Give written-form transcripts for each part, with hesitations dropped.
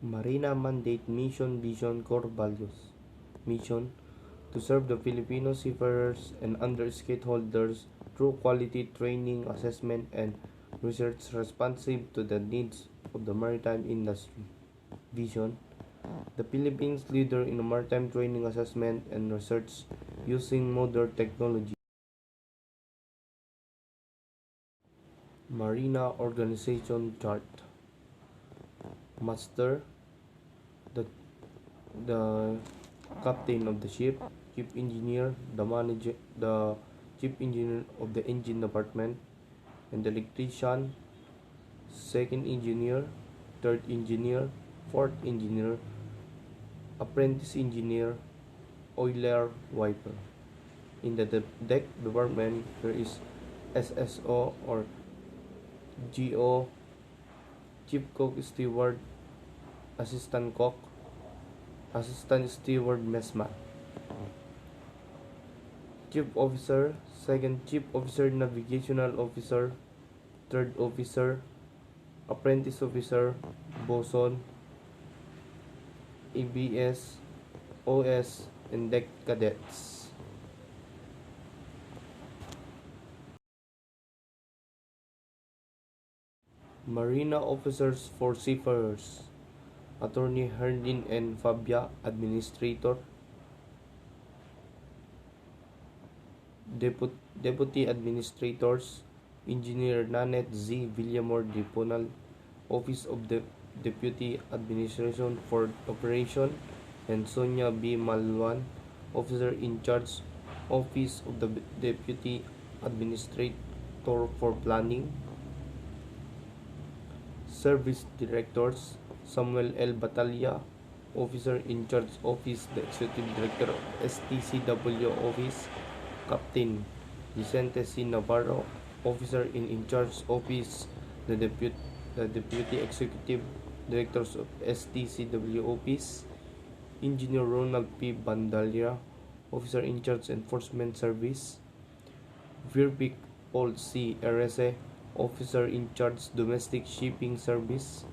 Marina Mandate Mission Vision Core Values. Mission: to serve the Filipino seafarers and other stakeholders through quality training, assessment, and research responsive to the needs of the maritime industry. Vision: the Philippines leader in maritime training, assessment, and research using modern technology. Marina Organization Chart. Master: the the captain of the ship, chief engineer, the chief engineer of the engine department, and the electrician, second engineer, third engineer, fourth engineer, apprentice engineer, oiler, wiper. In the deck department, there is SSO or GO, chief cook steward, assistant cook, assistant steward messman, chief officer, second chief officer, navigational officer, third officer, apprentice officer, bosun, ABS, OS, and deck cadets. Marina officers for seafarers. Attorney Herndin N. Fabia, Administrator. Deputy Administrators: Engineer Nanette Z. Villamor Diponal, Office of the Deputy Administration for Operation, and Sonia B. Malwan, Officer in Charge, Office of the Deputy Administrator for Planning. Service Directors: Samuel L. Batalla, Officer in Charge, Office the Executive Director of STCW Office. Captain Vicente C. Navarro, Officer in Charge, Office the Deputy Executive Directors of STCW Office. Engineer Ronald P. Bandalya, Officer in Charge, Enforcement Service. Virpic Paul C. Erese, Officer in Charge, Domestic Shipping Service.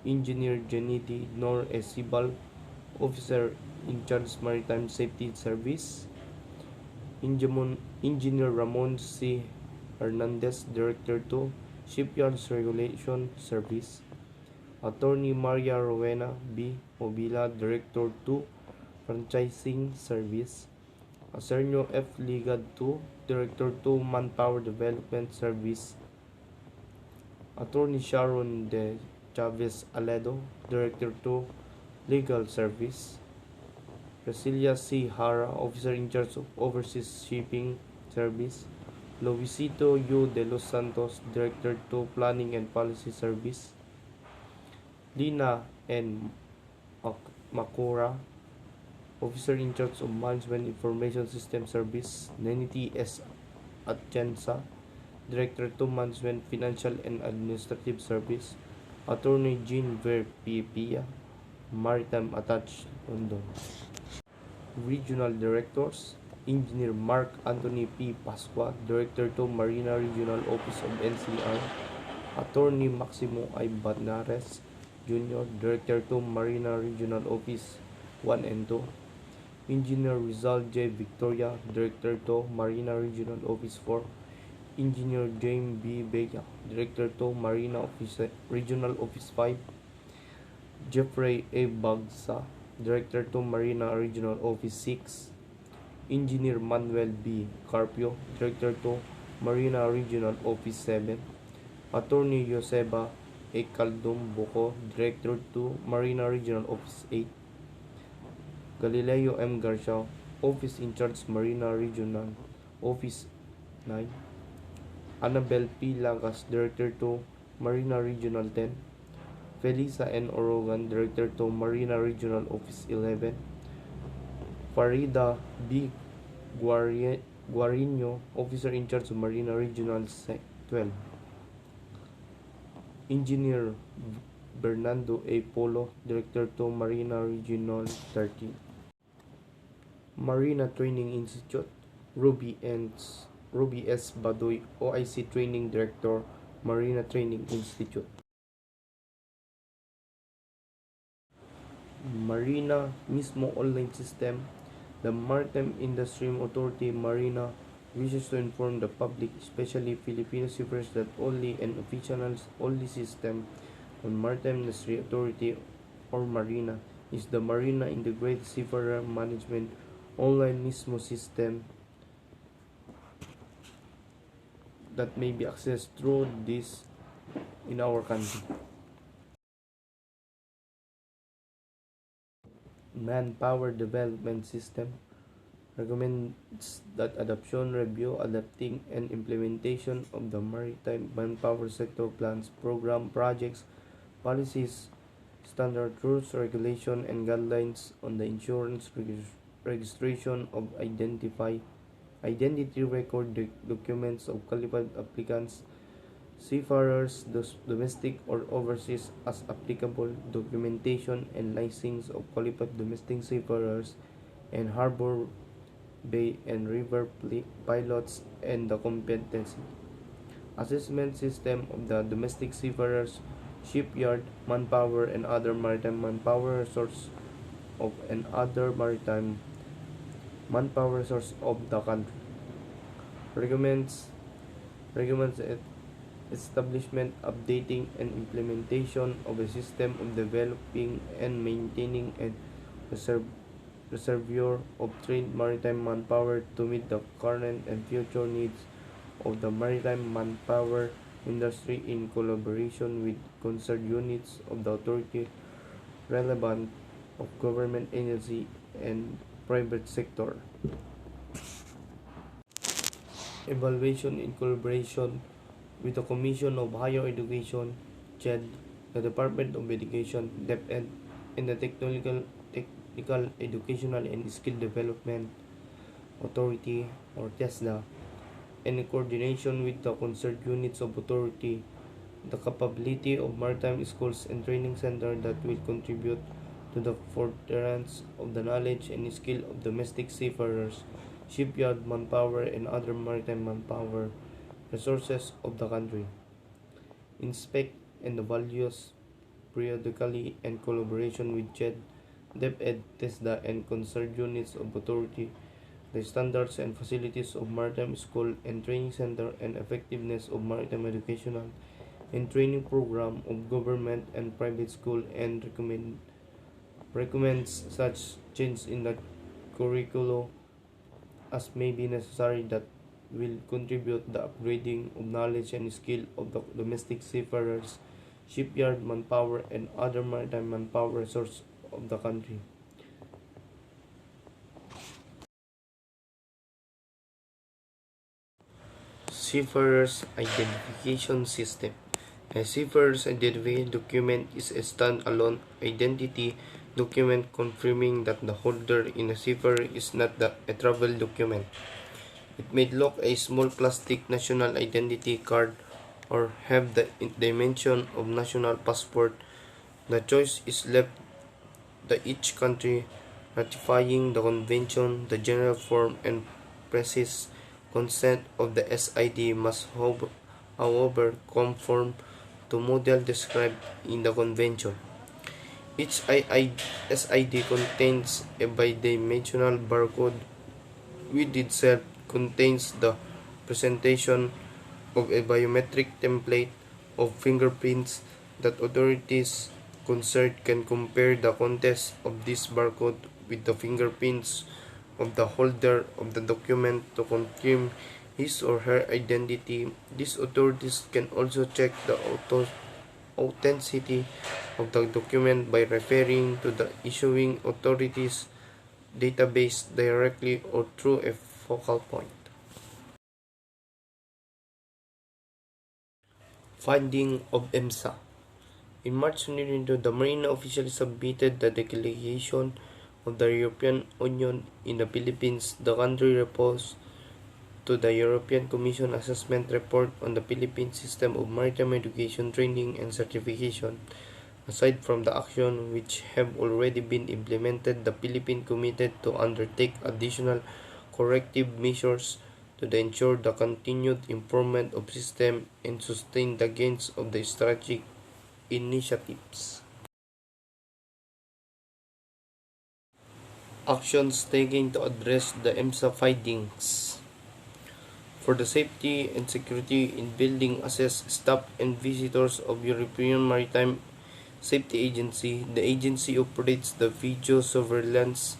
Engineer Janity Nor Esibal, Officer in Charge, Maritime Safety Service. Engineer Ramon C. Hernandez, Director 2, Shipyards Regulation Service. Attorney Maria Rowena B. Mobila, Director 2, Franchising Service. Asenio F. Ligad 2, Director 2, Manpower Development Service. Attorney Sharon De Chavez Aledo, Director 2, Legal Service. Rasilia C. Hara, Officer in Charge of Overseas Shipping Service. Luisito U. De Los Santos, Director 2, Planning and Policy Service. Lina N. Makura, Officer in Charge of Management Information System Service. Nenity S. Atienza, Director 2, Management, Financial and Administrative Service. Attorney Jean Ver Pia, Maritime Attached London. Regional Directors: Engineer Mark Anthony P. Pasqua, Director 2, Marina Regional Office of NCR. Attorney Maximo I. Banares Jr., Director 2, Marina Regional Office 1 and 2. Engineer Rizal J. Victoria, Director 2, Marina Regional Office 4. Engineer James B. Vega, Director 2, Marina Office, Regional Office 5. Jeffrey A. Bagsa, Director 2, Marina Regional Office 6. Engineer Manuel B. Carpio, Director 2, Marina Regional Office 7. Attorney Joseba A. Caldum Buco, Director 2, Marina Regional Office 8. Galileo M. Garcia, Office in Charge, Marina Regional Office 9. Annabel P. Lagas, Director 2, Marina Regional 10. Felisa N. Orogan, Director 2, Marina Regional Office 11. Farida B. Guarino, Officer in Charge of Marina Regional 12. Engineer Bernardo A. Polo, Director 2, Marina Regional 13. Marina Training Institute: Ruby S. Badoy, OIC Training Director, Marina Training Institute. Marina mismo online system. The Maritime Industry Authority Marina wishes to inform the public, especially Filipino seafarers, that only an official only system on Maritime Industry Authority or Marina is the Marina Integrated Seafarer Management online mismo system that may be accessed through this in our country. Manpower Development System recommends that adoption, review, adapting, and implementation of the maritime manpower sector plans, program, projects, policies, standard rules, regulation, and guidelines on the insurance registration of identity record documents of qualified applicants, seafarers, domestic or overseas as applicable, documentation and licensing of qualified domestic seafarers, and harbor, bay, and river pilots, and the competency assessment system of the domestic seafarers, shipyard manpower, and other maritime manpower resource of and other maritime manpower resource of the country. Recommends recommends establishment, updating, and implementation of a system of developing and maintaining a reserve reservoir of trained maritime manpower to meet the current and future needs of the maritime manpower industry in collaboration with concerned units of the authority relevant of government agency and private sector. Evaluation in collaboration with the Commission of Higher Education, CHED, the Department of Education, DepEd, and the Technical Educational and Skill Development Authority, or TESDA, and in coordination with the concerned units of authority, the capability of maritime schools and training centers that will contribute to the furtherance of the knowledge and skill of domestic seafarers, shipyard manpower, and other maritime manpower resources of the country. Inspect and evaluate periodically and collaboration with CHED, DepEd, TESDA, and concerned units of authority, the standards and facilities of maritime school and training center, and effectiveness of maritime educational and training program of government and private school, and recommends such change in the curriculum as may be necessary that will contribute the upgrading of knowledge and skill of the domestic seafarers, shipyard manpower, and other maritime manpower resource of the country. Seafarers Identification System. A seafarer's identification document is a stand-alone identity document confirming that the holder in a seafarer is not a travel document. It may look a small plastic national identity card or have the dimension of national passport. The choice is left to each country ratifying the convention. The general form and precise consent of the SID must however conform to model described in the convention. Each SID contains a bidimensional barcode, which itself contains the presentation of a biometric template of fingerprints that authorities concerned can compare the contents of this barcode with the fingerprints of the holder of the document to confirm his or her identity. These authorities can also check the authenticity of the document by referring to the issuing authorities database directly or through a focal point. Finding of EMSA. In March 2022, the Marina officially submitted the declaration of the European Union in the Philippines. The country reports to the European Commission assessment report on the Philippine system of maritime education, training, and certification. Aside from the action which have already been implemented, the Philippines committed to undertake additional corrective measures to ensure the continued improvement of system and sustain the gains of the strategic initiatives. actions taken to address the EMSA findings. For the safety and security in building, assess staff and visitors of European Maritime Safety Agency, the agency operates the video surveillance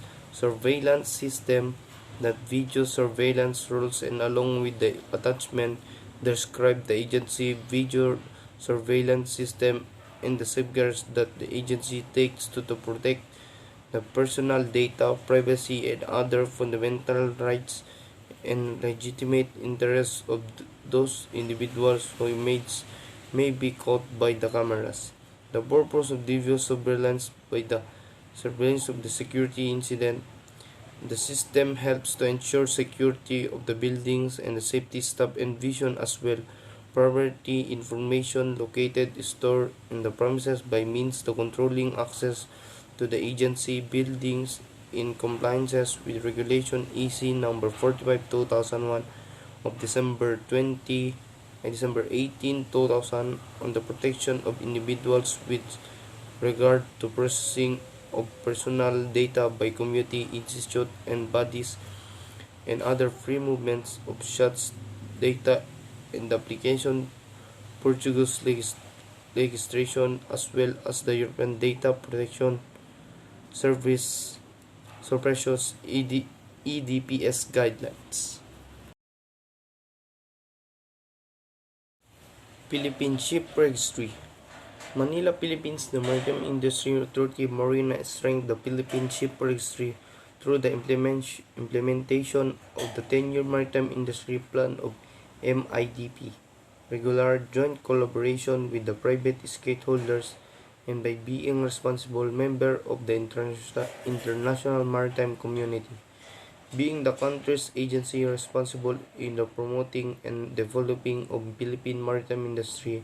system. That video surveillance rules and along with the attachment describe the agency video surveillance system and the safeguards that the agency takes to protect the personal data, privacy, and other fundamental rights and legitimate interests of those individuals who may be caught by the cameras. The purpose of video surveillance by the surveillance of the security incident. The system helps to ensure security of the buildings and the safety staff and vision as well. Property information located stored in the premises by means to controlling access to the agency buildings in compliance with Regulation EC number 45/2001 of December 18, 2000 on the protection of individuals with regard to processing of personal data by community, institutes, and bodies, and other free movements of such data in the application Portuguese legislation as well as the European Data Protection Service Precious EDPS guidelines. Philippine Ship Registry. Manila, Philippines. The Maritime Industry Authority Marina strengthened the Philippine Ship Registry through the implementation of the 10-year Maritime Industry Plan of MIDP, regular joint collaboration with the private stakeholders, and by being responsible member of the international maritime community. Being the country's agency responsible in the promoting and developing of Philippine maritime industry,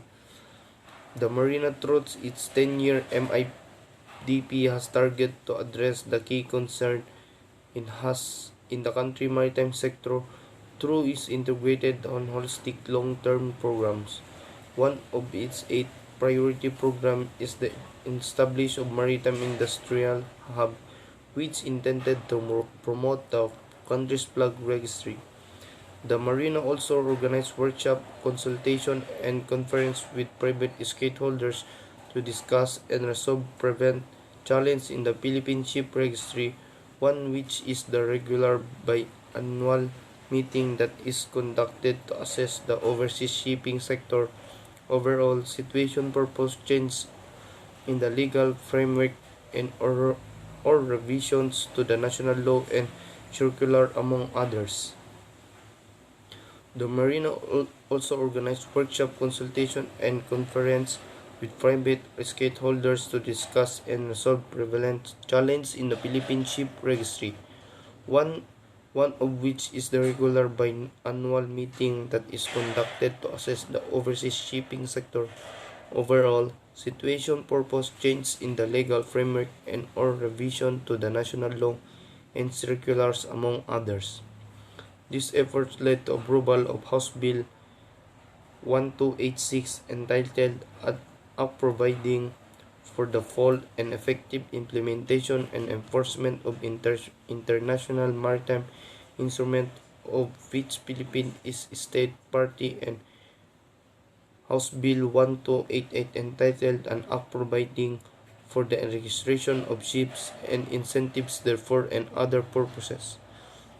the Marina through its 10-year MIDP has targeted to address the key concern in the country maritime sector through its integrated and holistic long-term programs. One of its 8 priority program is the establishment of Maritime Industrial Hub, which intended to promote the country's flag registry. The Marina also organized workshop, consultation, and conference with private stakeholders to discuss and resolve prevent challenges in the Philippine Ship Registry, one which is the regular biannual meeting that is conducted to assess the overseas shipping sector overall situation, purpose, change in the legal framework, and or revisions to the national law and circular among others. The Marina also organized workshop, consultation, and conference with private stakeholders to discuss and resolve prevalent challenges in the Philippine Ship Registry. One of which is the regular biannual meeting that is conducted to assess the overseas shipping sector overall situation, purpose, change in the legal framework, and or revision to the national law and circulars among others. These efforts led to approval of House Bill 1286 entitled Act Providing for the Full and Effective Implementation and Enforcement of International Maritime Instrument, of which Philippines is state party, and House Bill 1288 entitled An Act Providing for the Registration of Ships and Incentives Therefore and Other Purposes.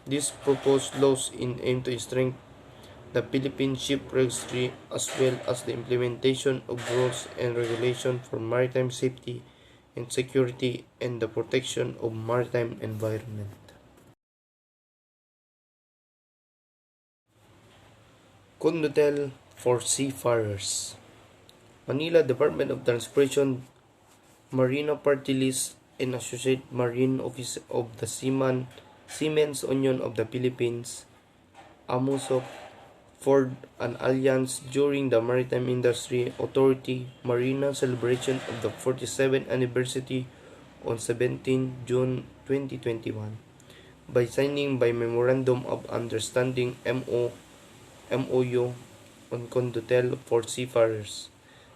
These proposed laws aim to strengthen the Philippine Ship Registry as well as the implementation of rules and regulations for maritime safety and security and the protection of maritime environment. Condotel for Seafarers. Manila Department of Transportation, Marina Party List, and Associate Marine Office of the Seamen's Union of the Philippines, AMUSOP, formed an alliance during the Maritime Industry Authority Marina celebration of the 47th anniversary on 17 June 2021 by signing by Memorandum of Understanding MOU on Condotel for Seafarers.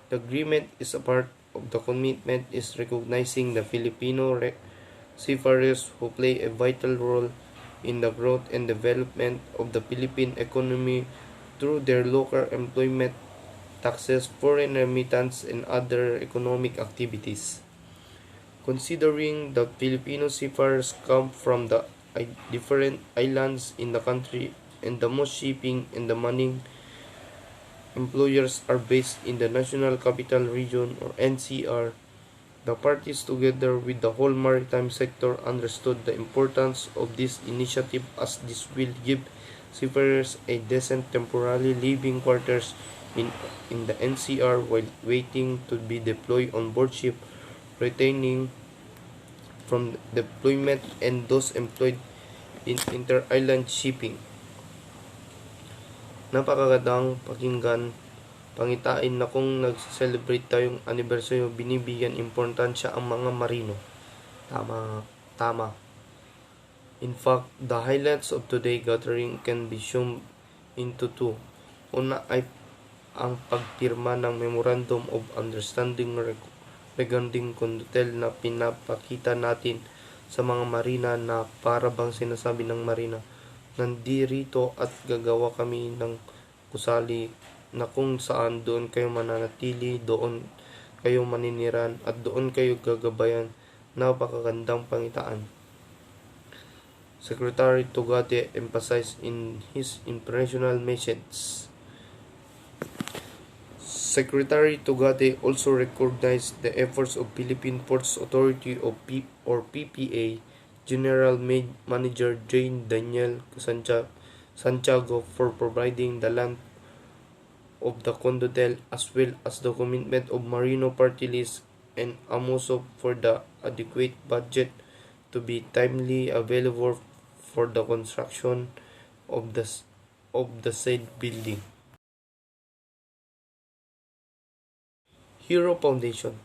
The agreement is a part of the commitment is recognizing the Filipino seafarers who play a vital role in the growth and development of the Philippine economy through their local employment, taxes, foreign remittance, and other economic activities. Considering that Filipino seafarers come from the different islands in the country and the most shipping and the mining employers are based in the National Capital Region or NCR, the parties together with the whole maritime sector understood the importance of this initiative as this will give seafarers a decent temporary living quarters in the NCR while waiting to be deployed on board ship, retaining from deployment and those employed in inter-island shipping. Napakagandang pakinggan, pangitain na kung nag-celebrate tayong anibersaryo, binibigyan importansya ang mga marino. Tama. In fact, the highlights of today's gathering can be summed into two. Una ay ang pagpirma ng Memorandum of Understanding regarding conductel na pinapakita natin sa mga marina na para bang sinasabi ng marina, nandirito at gagawa kami ng kusali na kung saan doon kayo mananatili, doon kayo maniniran at doon kayo gagabayan. Napakagandang pangitaan. Secretary Tugate emphasized in his inspirational message. Secretary Tugate also recognized the efforts of Philippine Ports Authority or PPA General Manager Jane Daniel Santiago for providing the land of the condotel as well as the commitment of Marino Party List and AMOSO for the adequate budget to be timely available for the construction of the said building. Hero Foundation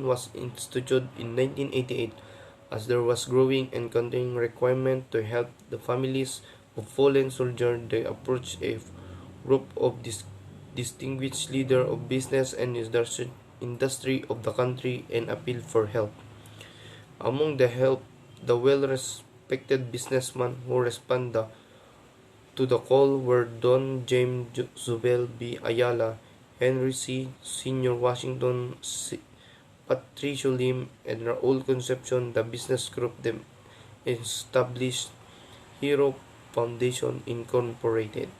was instituted in 1988 as there was growing and continuing requirement to help the families of fallen soldiers. They approached a group of distinguished leaders of business and industry of the country and appealed for help. Among the help, the well-respected businessmen who responded to the call were Don James Zubel B. Ayala, Henry C. Sr. Washington, Patricio Lim, and Raul Concepcion. The business group them established Hero Foundation Incorporated.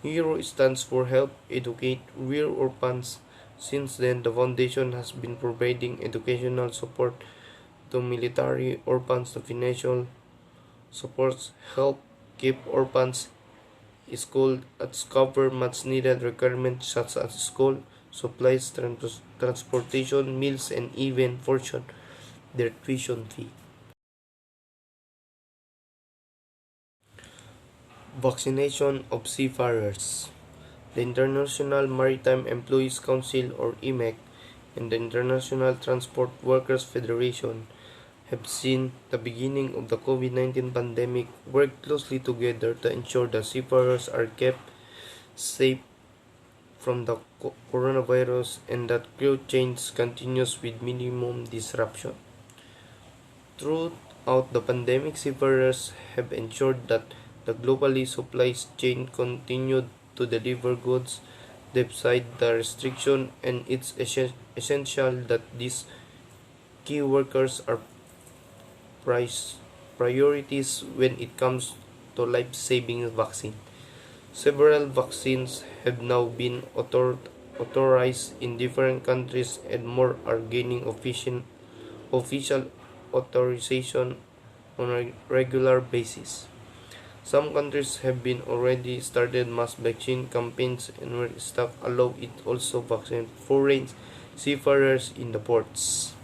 Hero stands for Help Educate Rear Orphans. Since then, the foundation has been providing educational support to military orphans, to financial supports, help keep orphans school at cover much needed requirements such as school supplies, transportation, meals, and even portion their tuition fee. Vaccination of seafarers. The International Maritime Employees Council or IMEC and the International Transport Workers Federation have seen the beginning of the COVID-19 pandemic work closely together to ensure that seafarers are kept safe from the coronavirus and that crew change continues with minimum disruption. Throughout the pandemic, seafarers have ensured that the globally supply chain continued to deliver goods despite the restriction, and it's essential that these key workers are priorities when it comes to life-saving vaccine. Several vaccines have now been authorized in different countries and more are gaining official authorization on a regular basis. Some countries have been already started mass vaccine campaigns and where staff allow it also vaccine foreign seafarers in the ports.